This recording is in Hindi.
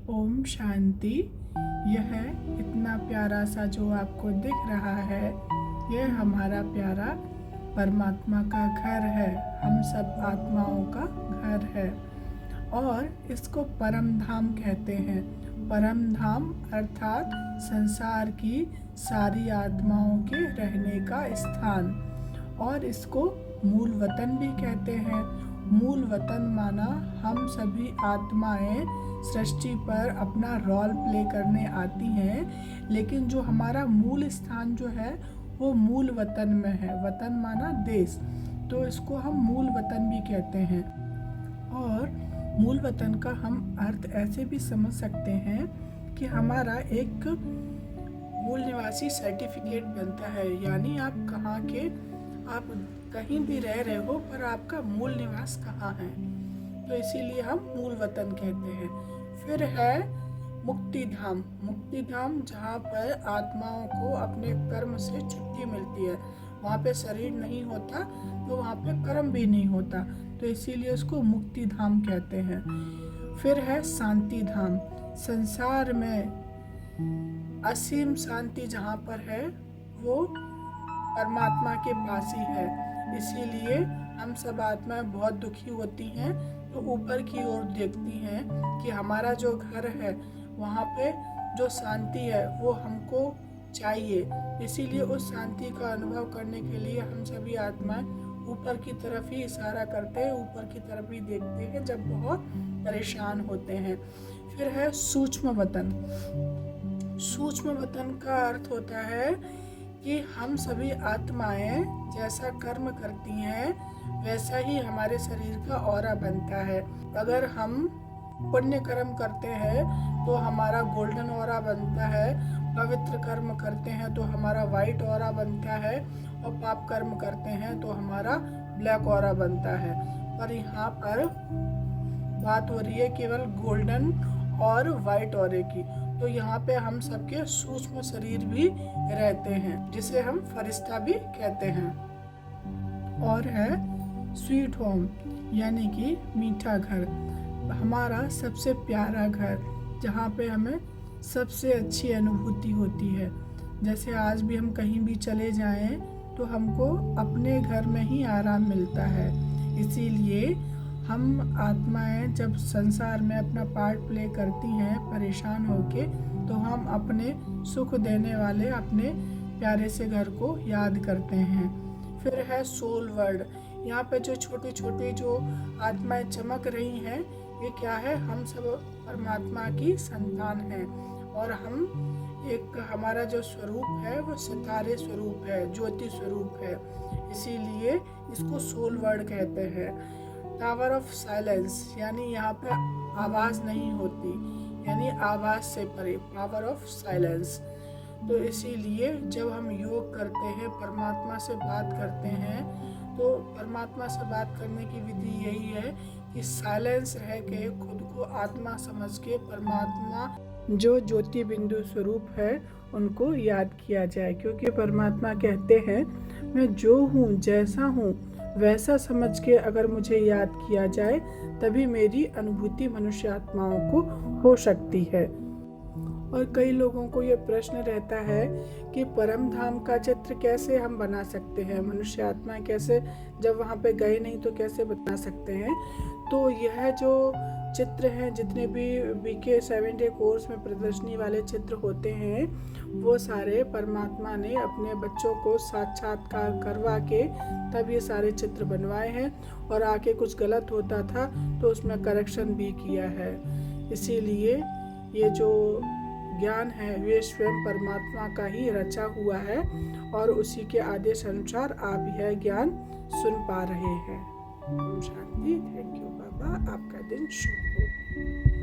ओम शांति। यह इतना प्यारा सा जो आपको दिख रहा है, यह हमारा प्यारा परमात्मा का घर है, हम सब आत्माओं का घर है और इसको परम धाम कहते हैं। परम धाम अर्थात संसार की सारी आत्माओं के रहने का स्थान, और इसको मूल वतन भी कहते हैं। मूल वतन माना हम सभी आत्माएं सृष्टि पर अपना रोल प्ले करने आती हैं, लेकिन जो हमारा मूल स्थान जो है वो मूल वतन में है। वतन माना देश, तो इसको हम मूल वतन भी कहते हैं। और मूल वतन का हम अर्थ ऐसे भी समझ सकते हैं कि हमारा एक मूल निवासी सर्टिफिकेट बनता है, यानी आप कहाँ के, आप कहीं भी रह रहे हो पर आपका मूल निवास कहाँ है, तो इसीलिए हम मूल वतन कहते हैं। फिर है मुक्ति धाम। मुक्ति धाम जहाँ पर आत्माओं को अपने कर्म से छुट्टी मिलती है, वहाँ पे शरीर नहीं होता तो वहाँ पे कर्म भी नहीं होता, तो इसीलिए उसको मुक्ति धाम कहते हैं। फिर है शांति धाम। संसार में असीम शांति जहाँ पर है वो परमात्मा के पास ही है, इसीलिए हम सब आत्माएं बहुत दुखी होती हैं तो ऊपर की ओर देखती हैं कि हमारा जो घर है वहाँ पे जो शांति है वो हमको चाहिए। इसीलिए उस शांति का अनुभव करने के लिए हम सभी आत्माएं ऊपर की तरफ ही इशारा करते हैं, ऊपर की तरफ ही देखते हैं जब बहुत परेशान होते हैं। फिर है सूक्ष्म वतन। सूक्ष्म वतन का अर्थ होता है कि हम सभी आत्माएं जैसा कर्म करती हैं वैसा ही हमारे शरीर का ऑरा बनता है। अगर हम पुण्य कर्म करते हैं तो हमारा गोल्डन ऑरा बनता है, पवित्र कर्म करते हैं तो हमारा वाइट ऑरा बनता है, और पाप कर्म करते हैं तो हमारा ब्लैक ऑरा बनता है। पर यहाँ पर बात हो रही है केवल गोल्डन और वाइट ऑरे की, तो यहाँ पे हम सबके सूक्ष्म शरीर भी रहते हैं, जिसे हम फरिश्ता भी कहते हैं। और है स्वीट होम, यानी कि मीठा घर, हमारा सबसे प्यारा घर, जहाँ पे हमें सबसे अच्छी अनुभूति होती है। जैसे आज भी हम कहीं भी चले जाएं तो हमको अपने घर में ही आराम मिलता है। इसीलिए हम आत्माएं जब संसार में अपना पार्ट प्ले करती हैं परेशान होके, तो हम अपने सुख देने वाले अपने प्यारे से घर को याद करते हैं। फिर है सोल वर्ल्ड। यहाँ पे जो छोटी छोटी जो आत्माएं चमक रही हैं, ये क्या है, हम सब परमात्मा की संतान हैं, और हम एक, हमारा जो स्वरूप है वो सितारे स्वरूप है, ज्योति स्वरूप है, इसीलिए इसको सोल वर्ल्ड कहते हैं। टावर ऑफ साइलेंस, यानी यहाँ पे आवाज़ नहीं होती, यानी आवाज़ से परे, पावर ऑफ साइलेंस। तो इसीलिए जब हम योग करते हैं, परमात्मा से बात करते हैं, तो परमात्मा से बात करने की विधि यही है कि साइलेंस रह के खुद को आत्मा समझ के परमात्मा जो ज्योति बिंदु स्वरूप है उनको याद किया जाए। क्योंकि परमात्मा कहते हैं, मैं जो हूँ जैसा हूँ वैसा समझ के अगर मुझे याद किया जाए तभी मेरी अनुभूति मनुष्य आत्माओं को हो सकती है। और कई लोगों को ये प्रश्न रहता है कि परम धाम का चित्र कैसे हम बना सकते हैं, मनुष्य आत्मा कैसे, जब वहाँ पे गए नहीं तो कैसे बना सकते हैं। तो यह जो चित्र हैं, जितने भी BK 7 डे कोर्स में प्रदर्शनी वाले चित्र होते हैं, वो सारे परमात्मा ने अपने बच्चों को साक्षात्कार करवा के तब ये सारे चित्र बनवाए हैं, और आके कुछ गलत होता था तो उसमें करेक्शन भी किया है। इसीलिए ये जो ज्ञान है वे स्वयं परमात्मा का ही रचा हुआ है, और उसी के आदेश अनुसार आप यह ज्ञान सुन पा रहे हैं। शांति। थैंक यू बाबा, आपका दिन शुभ हो।